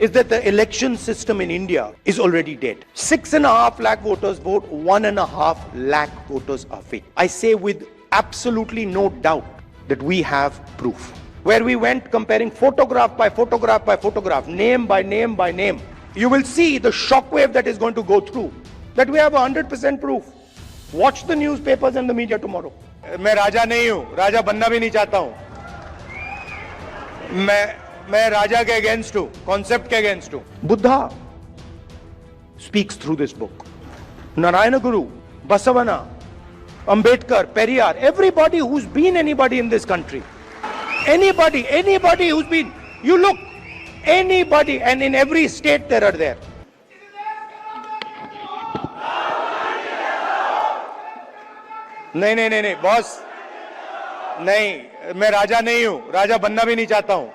is that the election system in India is already dead. 6.5 lakh voters vote, 1.5 lakh voters are fake. I say with absolutely no doubt that we have proof. Where we went comparing photograph by photograph by photograph, name by name by name, you will see the shockwave that is going to go through, that we have 100% proof. Watch the newspapers and the media tomorrow. मैं राजा नहीं हूं, राजा बनना भी नहीं चाहता हूं. मैं राजा के अगेंस्ट हूं, कॉन्सेप्ट के अगेंस्ट हूं. Buddha speaks through this book. Narayana Guru, Basavana, Ambedkar, Periyar, everybody who's been anybody in this country. Anybody who's been, you look, anybody, and in every state there are there. नहीं boss, नहीं, मैं राजा नहीं हूं, राजा बनना भी नहीं चाहता हूं.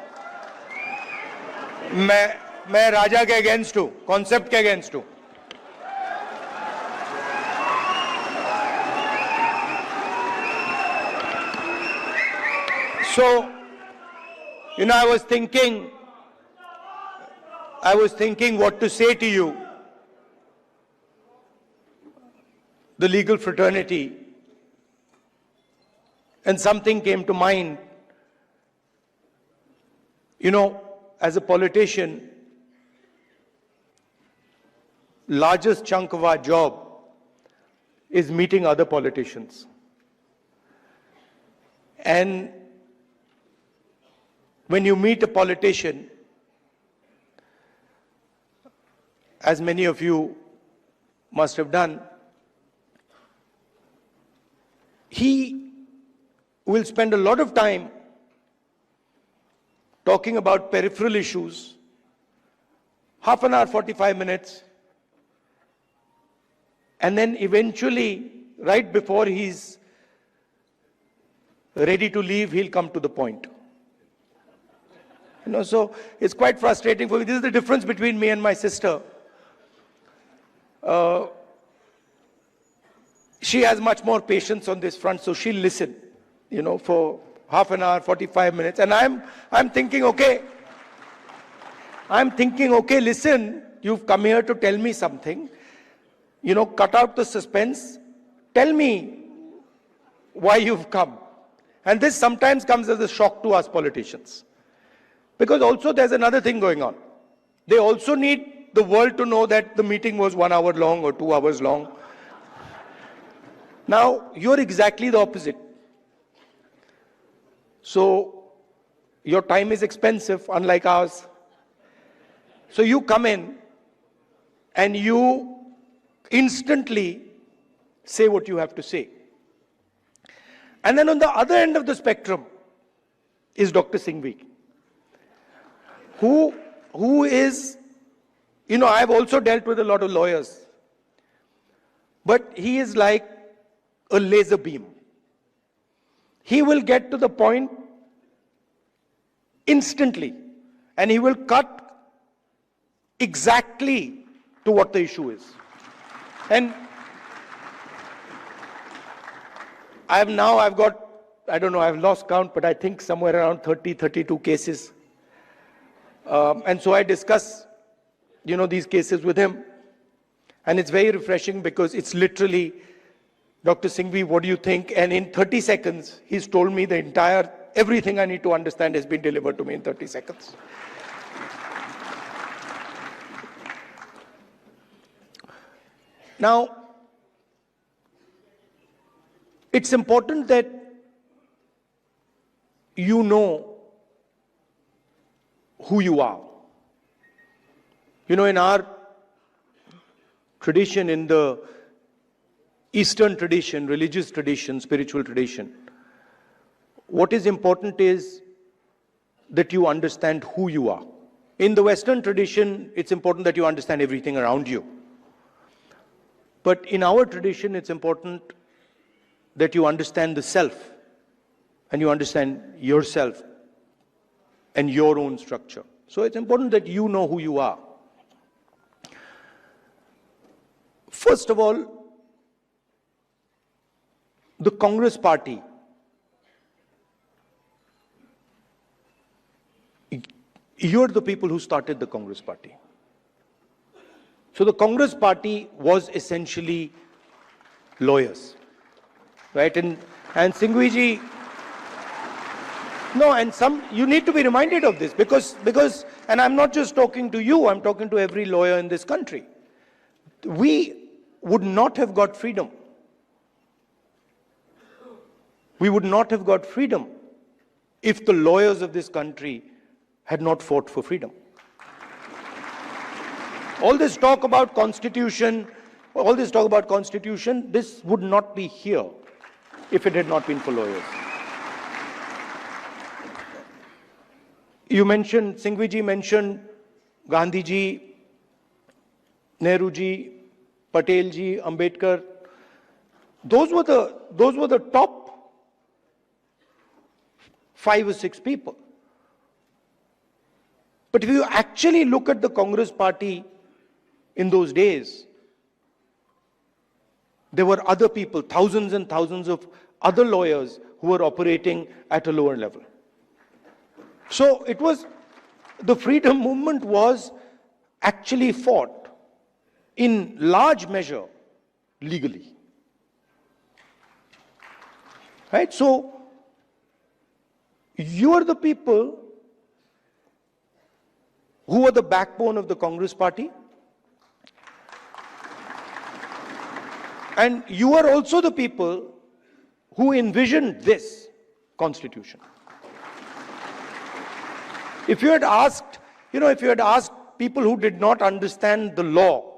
मैं राजा के अगेंस्ट हूं, कॉन्सेप्ट के अगेंस्ट हूं. So, I was thinking what to say to you. The legal fraternity. And something came to mind. As a politician, largest chunk of our job is meeting other politicians. And when you meet a politician, as many of you must have done, he will spend a lot of time talking about peripheral issues, half an hour, 45 minutes, and then eventually, right before he's ready to leave, he'll come to the point. So it's quite frustrating for me. This is the difference between me and my sister. She has much more patience on this front, so she'll listen, for half an hour, 45 minutes. And I'm thinking, okay, listen, you've come here to tell me something. Cut out the suspense. Tell me why you've come. And this sometimes comes as a shock to us politicians. Because also there's another thing going on. They also need the world to know that the meeting was 1 hour long or 2 hours long. Now, you're exactly the opposite. So, your time is expensive, unlike ours. So you come in and you instantly say what you have to say. And then on the other end of the spectrum is Dr. Singhvi, who is, I've also dealt with a lot of lawyers, but he is like a laser beam. He will get to the point instantly, and he will cut exactly to what the issue is. And I've got, I don't know, I've lost count, but I think somewhere around 30, 32 cases. And so I discuss, these cases with him. And it's very refreshing because it's literally, Dr. Singhvi, what do you think? And in 30 seconds, he's told me everything I need to understand has been delivered to me in 30 seconds. Now, it's important that you know who you are. In our tradition, in the Eastern tradition, religious tradition, spiritual tradition, what is important is that you understand who you are. In the Western tradition, it's important that you understand everything around you. But in our tradition, it's important that you understand the self, and you understand yourself and your own structure. So it's important that you know who you are. First of all, the Congress party You're the people who started the Congress party. So the Congress party was essentially lawyers, right? And Singhvi no, and you need to be reminded of this because, and I'm not just talking to you, I'm talking to every lawyer in this country. We would not have got freedom. We would not have got freedom if the lawyers of this country had not fought for freedom. All this talk about constitution, this would not be here if it had not been for lawyers. You mentioned, Singhvi ji mentioned Gandhi ji, Nehru ji, Patel ji, Ambedkar. Those were the top 5 or 6 people. But if you actually look at the Congress party in those days, there were other people, thousands and thousands of other lawyers who were operating at a lower level. So it was, the freedom movement was actually fought in large measure legally. Right? So you are the people who are the backbone of the Congress party. And you are also the people who envisioned this constitution. If you had asked, people who did not understand the law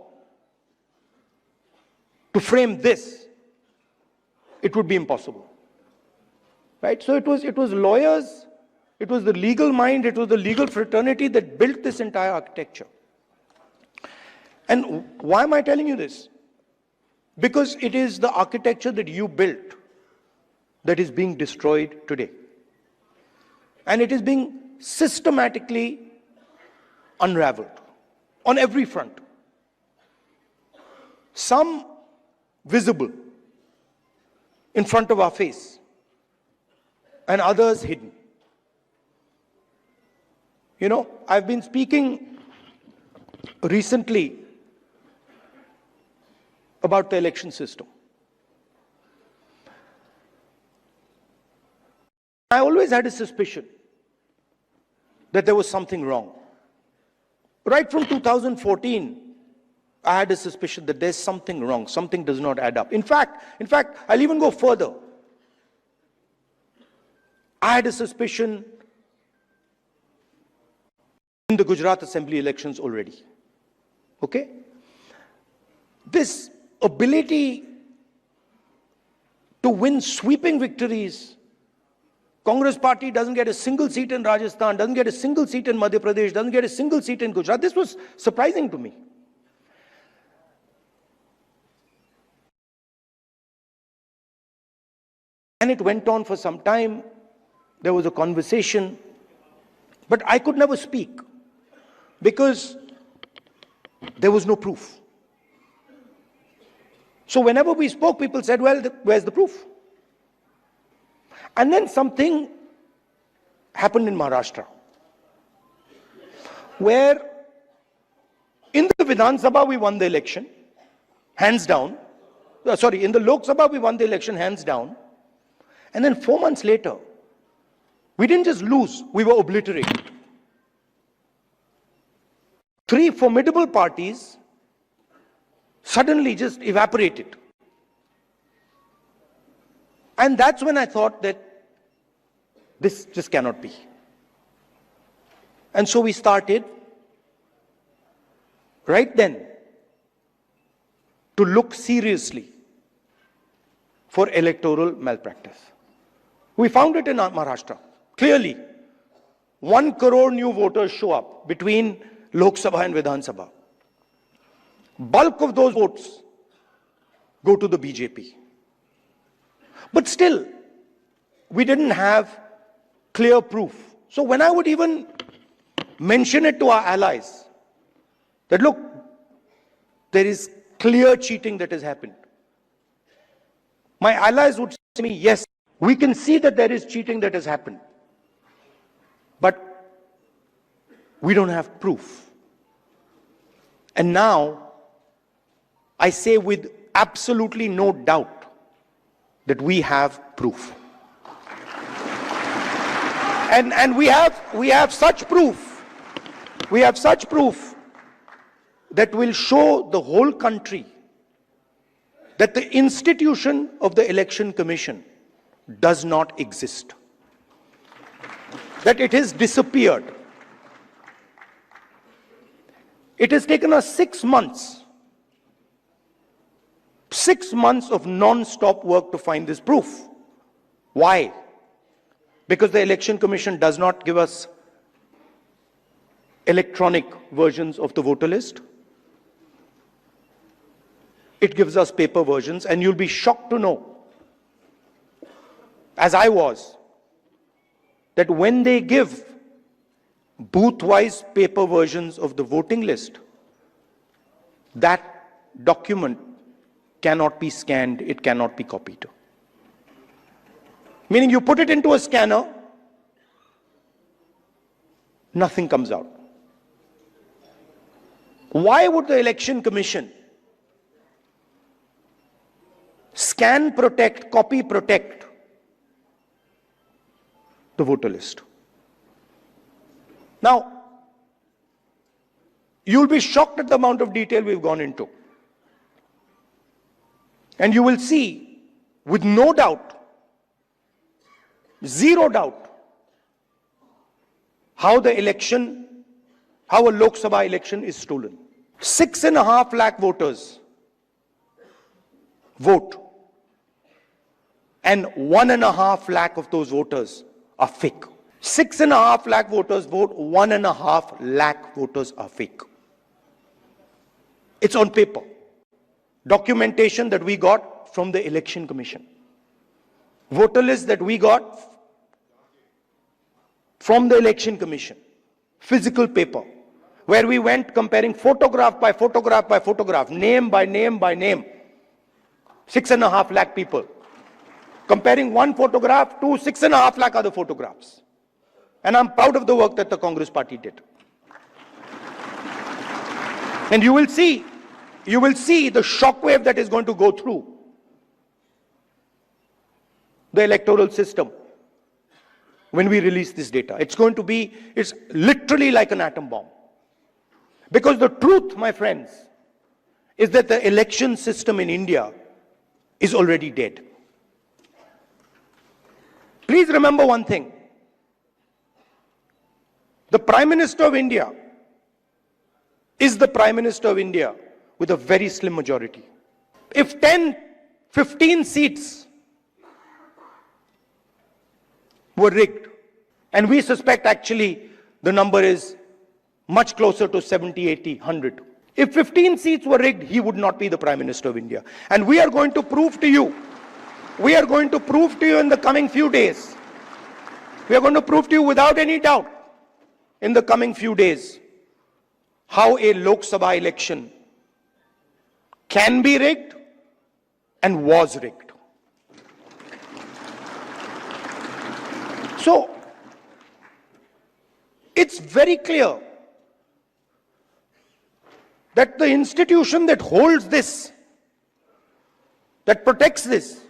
to frame this, it would be impossible. Right? So it was lawyers, it was the legal mind, it was the legal fraternity that built this entire architecture. And why am I telling you this? Because it is the architecture that you built that is being destroyed today. And it is being systematically unraveled on every front. Some visible in front of our face and others hidden. You know, I've been speaking recently about the election system. I always had a suspicion that there was something wrong. Right from 2014, I had a suspicion that there's something wrong, something does not add up. In fact, I'll even go further. I had a suspicion in the Gujarat Assembly elections already. Okay? This ability to win sweeping victories. Congress party doesn't get a single seat in Rajasthan, doesn't get a single seat in Madhya Pradesh, doesn't get a single seat in Gujarat. This was surprising to me. And it went on for some time. There was a conversation, but I could never speak because there was no proof. So whenever we spoke, people said, well, where's the proof? And then something happened in Maharashtra, where in the Vidhan Sabha we won the election, hands down. In the Lok Sabha we won the election, hands down. And then 4 months later, we didn't just lose, we were obliterated. 3 formidable parties suddenly just evaporated. And that's when I thought that this just cannot be. And so we started right then to look seriously for electoral malpractice. We found it in Maharashtra. Clearly, 1 crore new voters show up between Lok Sabha and Vidhan Sabha. Bulk of those votes go to the BJP. But still, we didn't have clear proof. So when I would even mention it to our allies, that look, there is clear cheating that has happened. My allies would say to me, yes, we can see that there is cheating that has happened. But We don't have proof. And now, I say with absolutely no doubt that we have proof. And we have such proof. We have such proof that will show the whole country that the institution of the Election Commission does not exist. That it has disappeared. It has taken us 6 months. 6 months of non-stop work to find this proof. Why? Because the Election Commission does not give us electronic versions of the voter list. It gives us paper versions, and you'll be shocked to know, as I was, that when they give booth-wise paper versions of the voting list, that document cannot be scanned, it cannot be copied. Meaning you put it into a scanner, nothing comes out. Why would the Election Commission scan protect, copy protect the voter list? Now, you'll be shocked at the amount of detail we've gone into. And you will see, with no doubt, zero doubt, how a Lok Sabha election is stolen. 6.5 lakh voters vote, and 1.5 lakh of those voters are fake. 6.5 lakh voters vote, 1.5 lakh voters are fake. It's on paper. Documentation that we got from the Election Commission. Voter list that we got from the Election Commission. Physical paper, where we went comparing photograph by photograph by photograph, name by name by name. 6.5 lakh people. Comparing one photograph to 6.5 lakh other photographs. And I'm proud of the work that the Congress party did. And you will see the shockwave that is going to go through the electoral system when we release this data. It's literally like an atom bomb. Because the truth, my friends, is that the election system in India is already dead. Please remember one thing. The Prime Minister of India is the Prime Minister of India with a very slim majority. If 10, 15 seats were rigged, and we suspect actually the number is much closer to 70, 80, 100. If 15 seats were rigged, he would not be the Prime Minister of India. And we are going to prove to you, in the coming few days, we are going to prove to you without any doubt in the coming few days how a Lok Sabha election can be rigged and was rigged. So, it's very clear that the institution that holds this, that protects this,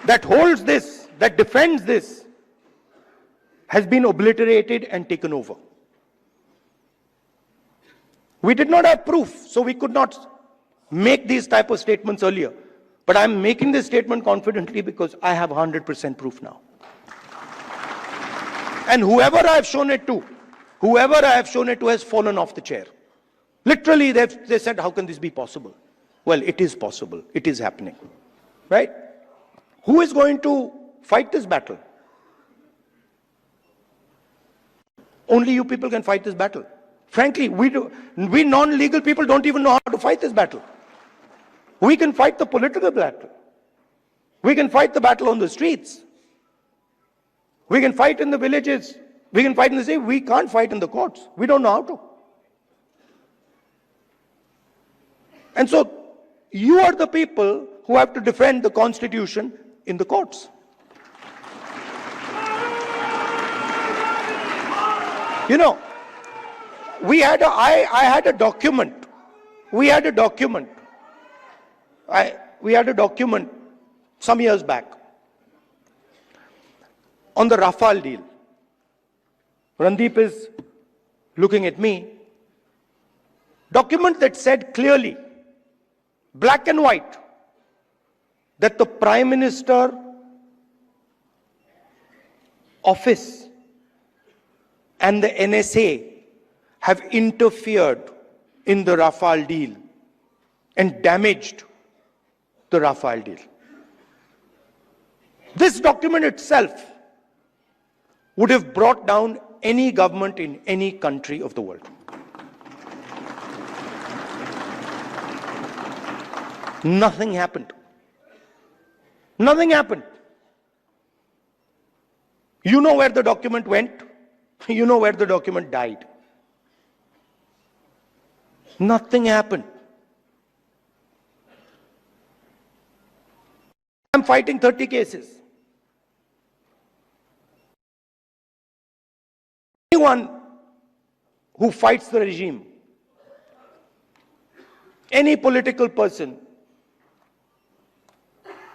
that holds this, that defends this, has been obliterated and taken over. We did not have proof, so we could not make these type of statements earlier. But I'm making this statement confidently because I have 100% proof now. And whoever I have shown it to has fallen off the chair. Literally, they said, how can this be possible? Well, it is possible. It is happening. Right? Who is going to fight this battle? Only you people can fight this battle. Frankly, we non-legal people don't even know how to fight this battle. We can fight the political battle. We can fight the battle on the streets. We can fight in the villages. We can fight in the city. We can't fight in the courts. We don't know how to. And so, you are the people who have to defend the Constitution in the courts. You know, I had a document. We had a document some years back on the Rafale deal. Randeep is looking at me. Document that said clearly, black and white, that the Prime Minister office and the NSA have interfered in the Rafale deal and damaged the Rafale deal. This document itself would have brought down any government in any country of the world. Nothing happened. Nothing happened. You know where the document went? You know where the document died. Nothing happened. I'm fighting 30 cases. Anyone who fights the regime, any political person,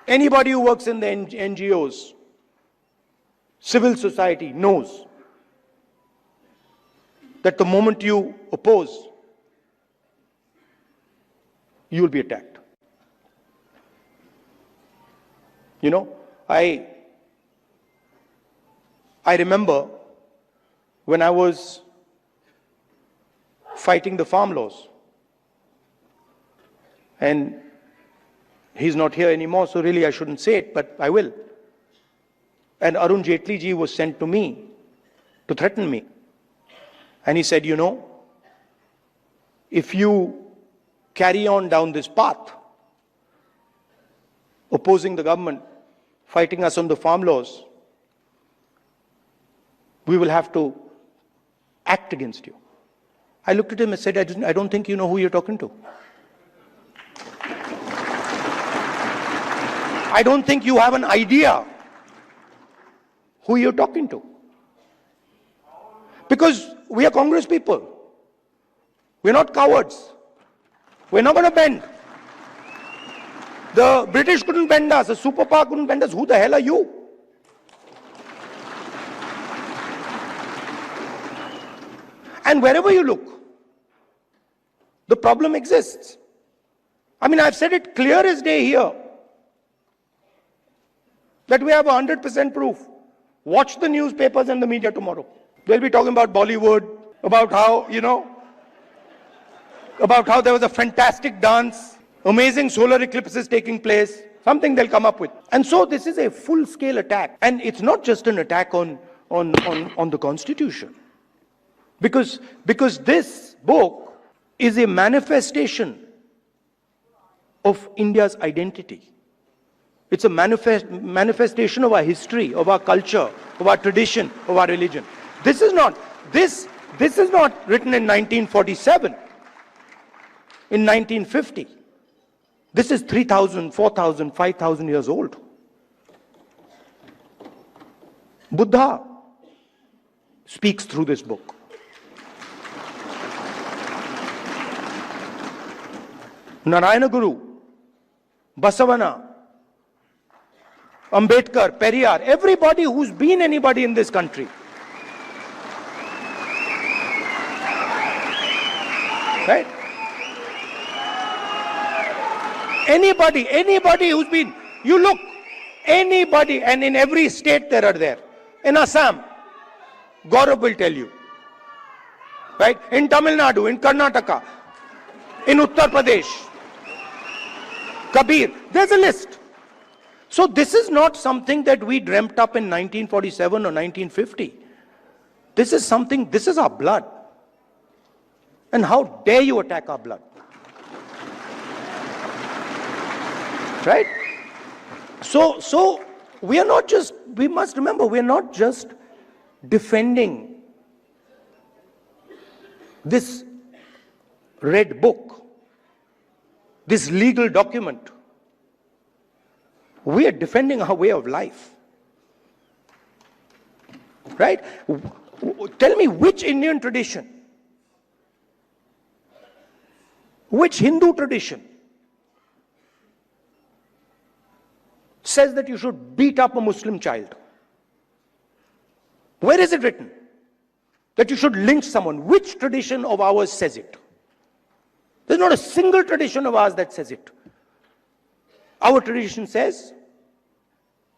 anybody who works in the NGOs, civil society knows that the moment you oppose, you will be attacked. You know, I remember when I was fighting the farm laws, and he's not here anymore, so really I shouldn't say it, but I will. And Arun Jaitley ji was sent to me to threaten me. And he said, you know, if you carry on down this path, opposing the government, fighting us on the farm laws, we will have to act against you. I looked at him and said, I don't think you know who you're talking to. I don't think you have an idea who you're talking to. Because we are Congress people. We're not cowards. We're not going to bend. The British couldn't bend us. The superpower couldn't bend us. Who the hell are you? And wherever you look, the problem exists. I mean, I've said it clear as day here that we have 100% proof. Watch the newspapers and the media tomorrow. They'll be talking about Bollywood, about how, you know, about how there was a fantastic dance, amazing solar eclipses taking place, something they'll come up with. And so this is a full-scale attack. And it's not just an attack on the Constitution. Because this book is a manifestation of India's identity. It's a manifestation of our history, of our culture, of our tradition, of our religion. This is not written in 1947, in 1950. This is 3,000, 4,000, 5,000 years old. Buddha speaks through this book. Narayana Guru, Basavana, Ambedkar, Periyar, everybody who's been anybody in this country. Right? Anybody who's been, you look, anybody, and in every state there are there. In Assam, Gaurav will tell you. Right? In Tamil Nadu, in Karnataka, in Uttar Pradesh, Kabir, there's a list. So this is not something that we dreamt up in 1947 or 1950. This is something, this is our blood. And how dare you attack our blood? Right? So we are not just, we must remember, we are not just defending this red book, this legal document. We are defending our way of life. Right? Tell me which Indian tradition, which Hindu tradition says that you should beat up a Muslim child? Where is it written that you should lynch someone? Which tradition of ours says it? There's not a single tradition of ours that says it. Our tradition says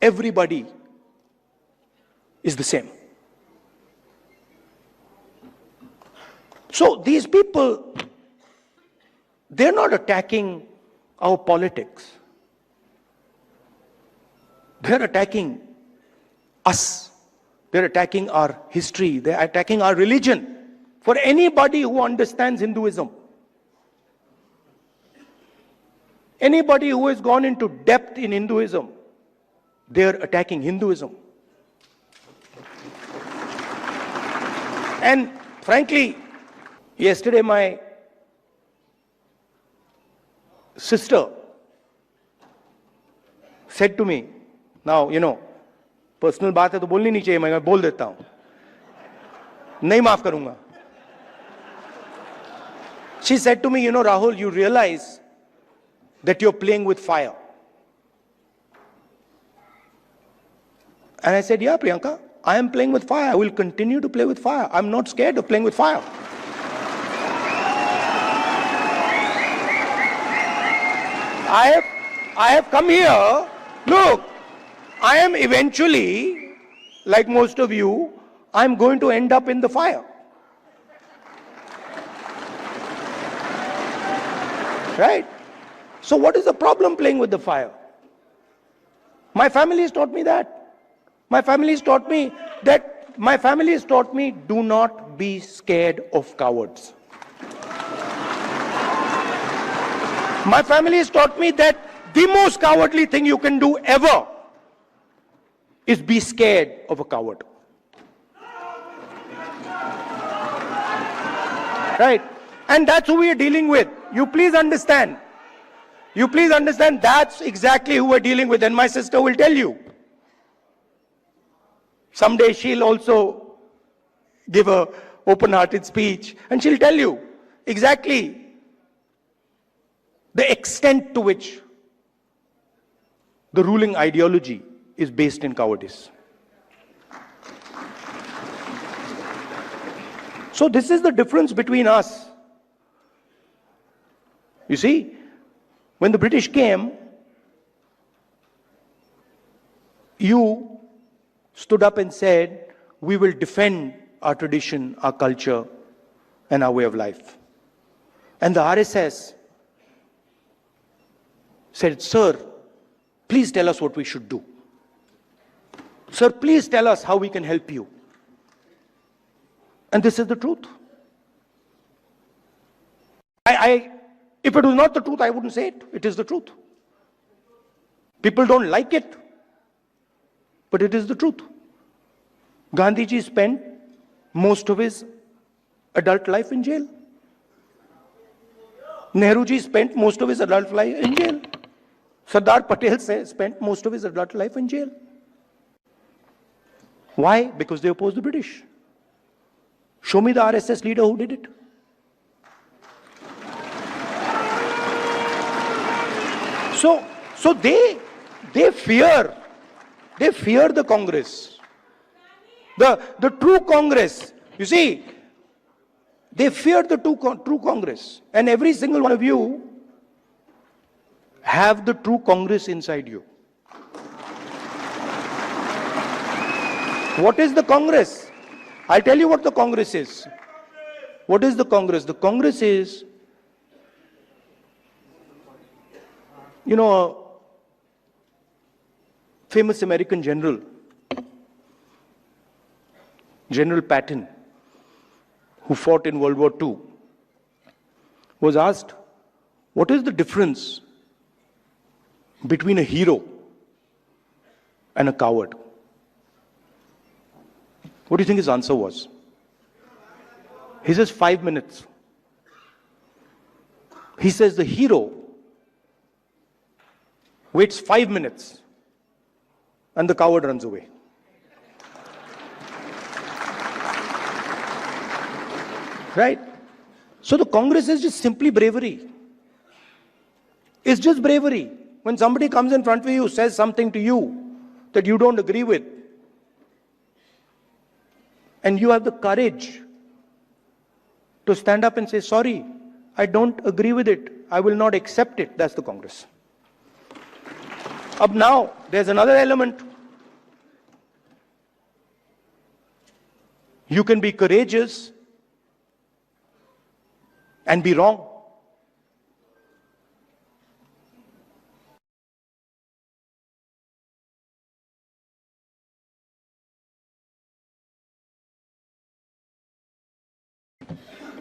everybody is the same. So these people, they're not attacking our politics. They're attacking us. They're attacking our history. They're attacking our religion. For anybody who understands Hinduism, anybody who has gone into depth in Hinduism, they're attacking Hinduism. And frankly, yesterday my sister said to me, now, personal बात है तो बोलनी नहीं चाहिए, मैं बोल देता हूं, नहीं माफ करूंगा. She said to me, Rahul, you realize that you're playing with fire. And I said, yeah, Priyanka, I am playing with fire. I will continue to play with fire. I'm not scared of playing with fire. I have come here. Look, I am eventually, like most of you, I'm going to end up in the fire. Right? So what is the problem playing with the fire? My family has taught me that. My family has taught me do not be scared of cowards. My family has taught me that the most cowardly thing you can do ever is be scared of a coward. Right? And that's who we are dealing with. You please understand. You please understand that's exactly who we're dealing with. And my sister will tell you. Someday she'll also give a open-hearted speech and she'll tell you exactly the extent to which the ruling ideology is based in cowardice. So this is the difference between us. You see, when the British came, you stood up and said, we will defend our tradition, our culture, and our way of life. And the RSS said, sir, please tell us what we should do. Sir, please tell us how we can help you. And this is the truth. If it was not the truth, I wouldn't say it. It is the truth. People don't like it, but it is the truth. Gandhiji spent most of his adult life in jail. Nehruji spent most of his adult life in jail. Sardar Patel spent most of his adult life in jail. Why? Because they opposed the British. Show me the RSS leader who did it. So they fear the Congress. The true Congress. You see, they fear the true Congress. And every single one of you have the true Congress inside you. What is the Congress? I'll tell you what the Congress is. What is the Congress? The Congress is, a famous American general, General Patton, who fought in World War II, was asked, what is the difference between a hero and a coward? What do you think his answer was? He says 5 minutes. He says the hero waits 5 minutes and the coward runs away. Right? So the Congress is just simply bravery. It's just bravery. When somebody comes in front of you, says something to you that you don't agree with, and you have the courage to stand up and say, sorry, I don't agree with it. I will not accept it. That's the Congress. Up now, there's another element. You can be courageous and be wrong.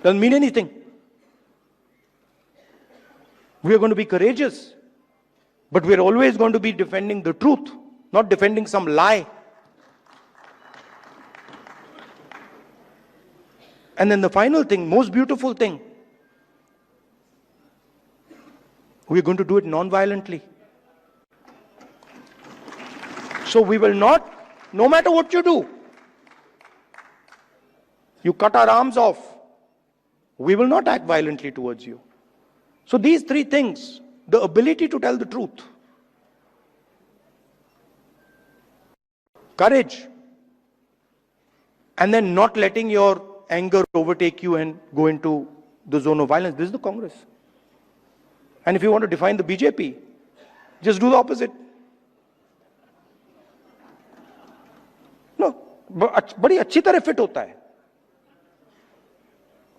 Doesn't mean anything. We are going to be courageous, but we are always going to be defending the truth, not defending some lie. And then the final thing, most beautiful thing, we are going to do it non-violently. So we will not, no matter what you do, you cut our arms off, we will not act violently towards you. So these three things, the ability to tell the truth, courage, and then not letting your anger overtake you and go into the zone of violence. This is the Congress. And if you want to define the BJP, just do the opposite. No, बड़ी अच्छी तरह fit होता है.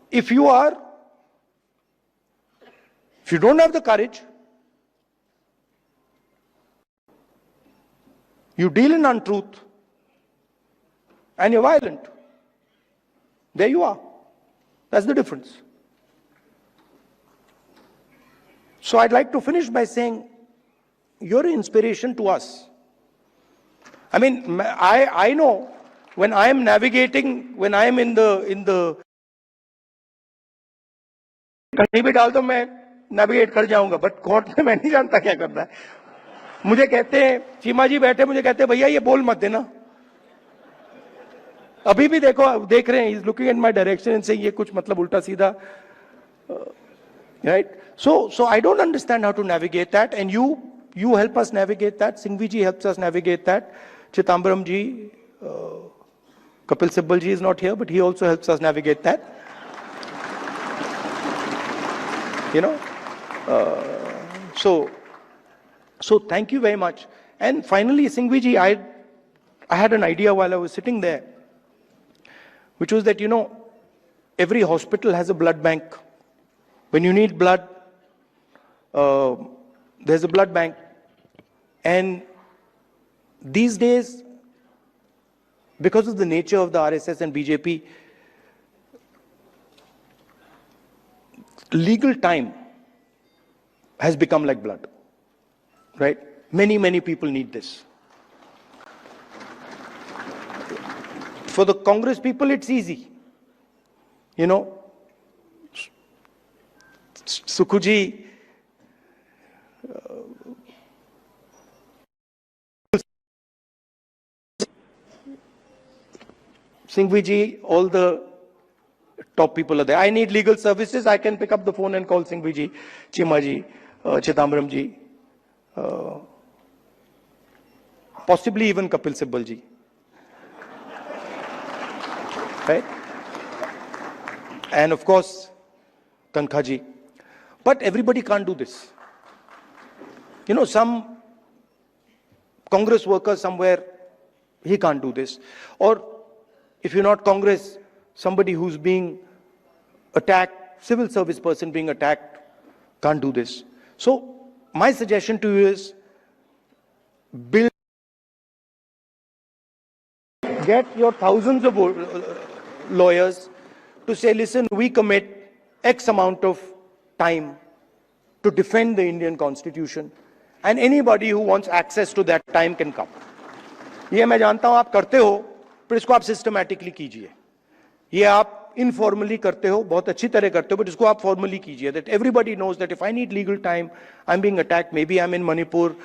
If you don't have the courage, you deal in untruth, and you're violent. There you are. That's the difference. So I'd like to finish by saying, you're an inspiration to us. I mean, I know when I am navigating, when I am in the कहीं भी डाल दो मैं navigate कर जाऊंगा, but court में मैं नहीं जानता क्या करना है. मुझे कहते हैं, चीमा जी बैठे, मुझे कहते हैं भैया ये बोल मत देना. अभी भी देख रहे हैं, is looking in my direction and saying ये कुछ मतलब उल्टा सीधा. Right? So I don't understand how to navigate that, and you help us navigate that. Singhvi ji helps us navigate that. Chithambaram ji, Kapil Sibal ji is not here, but he also helps us navigate that. You know, so thank you very much. And finally, Singhvi ji, I had an idea while I was sitting there, which was that, you know, every hospital has a blood bank. When you need blood, there's a blood bank. And these days, because of the nature of the RSS and BJP, legal time has become like blood, right? Many people need this. For the Congress people, it's easy. You know, Sukhuji, Singhvi ji, all the top people are there. I need legal services. I can pick up the phone and call Singhvi ji, Chima ji, Chithambaram ji, possibly even Kapil Sibal ji. Right? And of course, Kankha ji. But everybody can't do this. You know, some Congress worker somewhere, he can't do this. Or if you're not Congress, somebody who's being attacked, civil service person being attacked, can't do this. So my suggestion to you is, get your thousands of lawyers to say, listen, we commit X amount of time to defend the Indian Constitution, and anybody who wants access to that time can come. ये मैं जानता हूं आप करते हो, पर इसको आप सिस्टमैटिकली कीजिए. ये आप इनफॉर्मली करते हो, बहुत अच्छी तरह करते हो, but इसको आप फॉर्मली कीजिए. That everybody knows that if I need legal time, I'm being attacked. Maybe I'm in Manipur,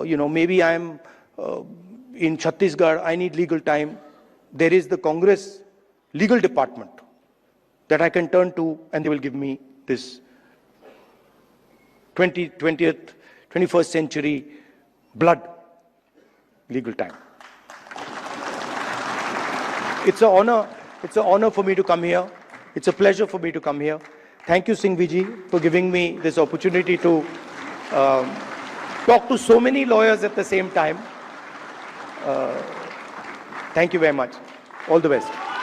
you know, maybe I'm in Chhattisgarh. I need legal time. There is the Congress legal department that I can turn to, and they will give me this 21st century blood legal time. It's an honor for me to come here. It's a pleasure for me to come here. Thank you, Singhvi ji, for giving me this opportunity to talk to so many lawyers at the same time. Thank you very much. All the best.